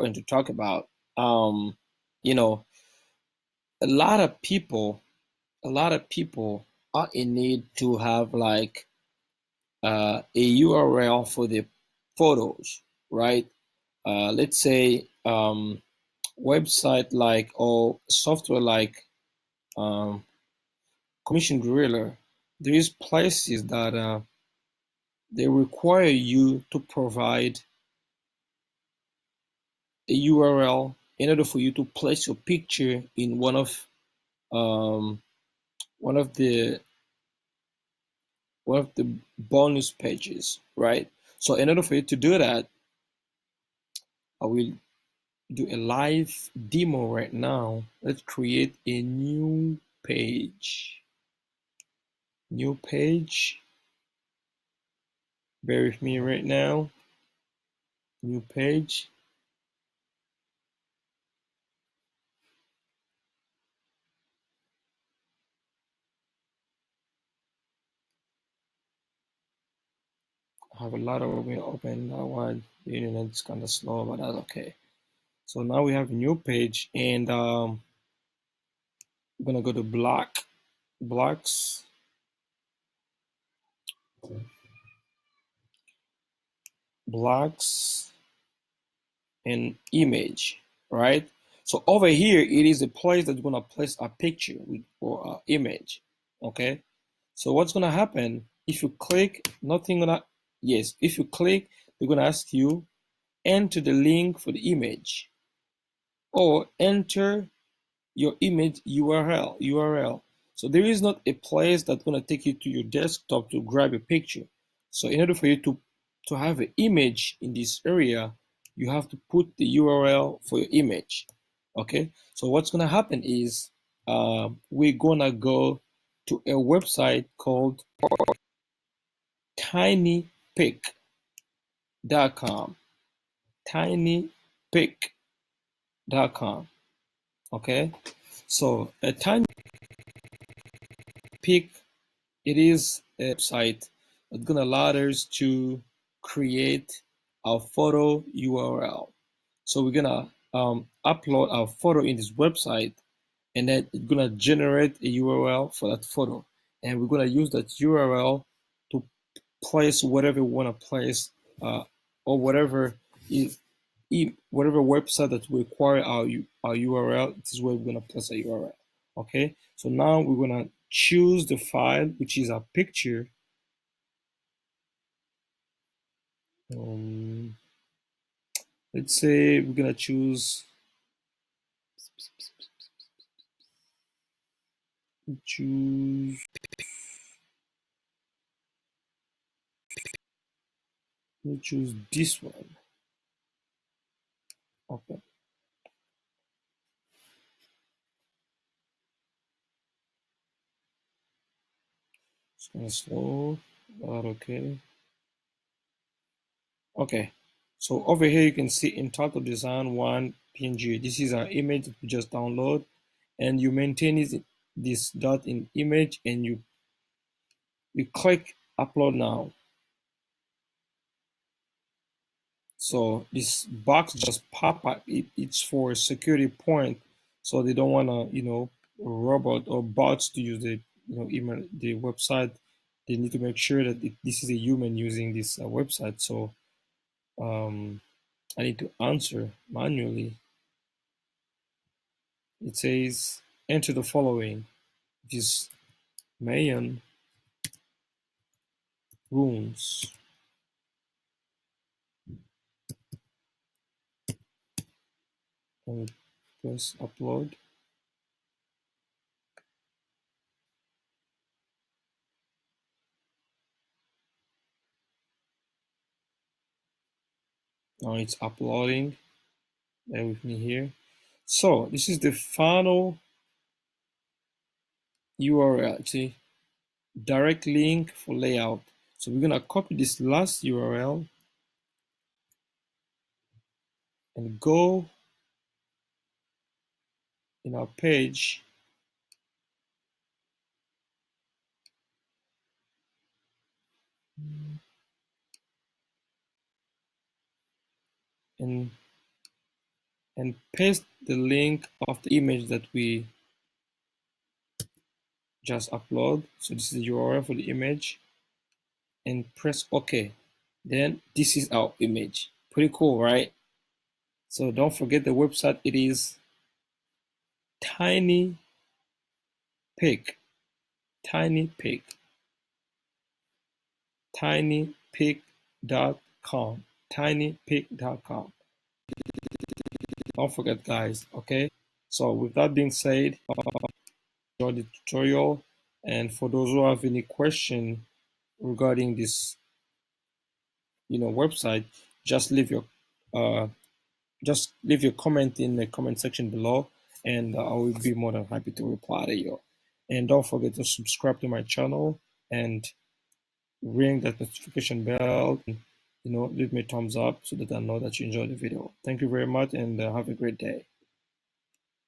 important to talk about. You know, a lot of people, a lot of people are in need to have like a URL for their photos, right? Let's say website like or software like um, Commission Gorilla. There is places that they require you to provide a URL in order for you to place your picture in um, one of the one of the bonus pages, right? So in order for you to do that, I will do a live demo right now. Let's create a new page. New page. Bear with me right now. New page. I have a lot of open that one. The internet's kind of slow, but that's okay. So now we have a new page, and I'm gonna go to blocks, blocks, and image, right? So over here, it is a place that's gonna place a picture with or image, okay? So what's gonna happen if you click? Nothing gonna. Yes, if you click, they're gonna ask you enter the link for the image or enter your image URL. So there is not a place that's gonna take you to your desktop to grab a picture. So in order for you to have an image in this area, you have to put the URL for your image. Okay. So what's gonna happen is we're gonna go to a website called tinypic.com. Tinypic.com. Okay. So a tiny pic, it is a website that's gonna allow us to create our photo URL. So we're gonna upload our photo in this website, and then it's gonna generate a URL for that photo, and we're gonna use that URL to place whatever we want to place, or whatever website that require our URL. This is where we're gonna place a URL. Okay, so now we're gonna choose the file, which is our picture. Um, let's say we're gonna choose choose choose this one. Okay, it's kind of slow, but okay. Okay, so over here you can see entitled design one PNG. This is our image that we just download, and you maintain this dot in image, and you click upload now. So this box just pop up. It's for a security point, so they don't want to, robot or bots to use the, email, the website. They need to make sure that this is a human using this website. So I need to answer manually. It says enter the following. It is Mayan runes. And press upload. Now it's uploading. Bear with me here. So this is the final URL. See, direct link for layout. So we're gonna copy this last URL and go in our page and and paste the link of the image that we just upload. So this is the URL for the image, and press OK. Then this is our image. Pretty cool, right? So don't forget the website. It is TinyPic, TinyPic, tinypic.com, tinypic.com. Don't forget, guys. Okay. So with that being said, enjoy the tutorial, and for those who have any question regarding this, website, just leave your uh, just leave your comment in the comment section below, and I will be more than happy to reply to you. And don't forget to subscribe to my channel and ring that notification bell, and leave me a thumbs up so that I know that you enjoyed the video. Thank you very much, and have a great day.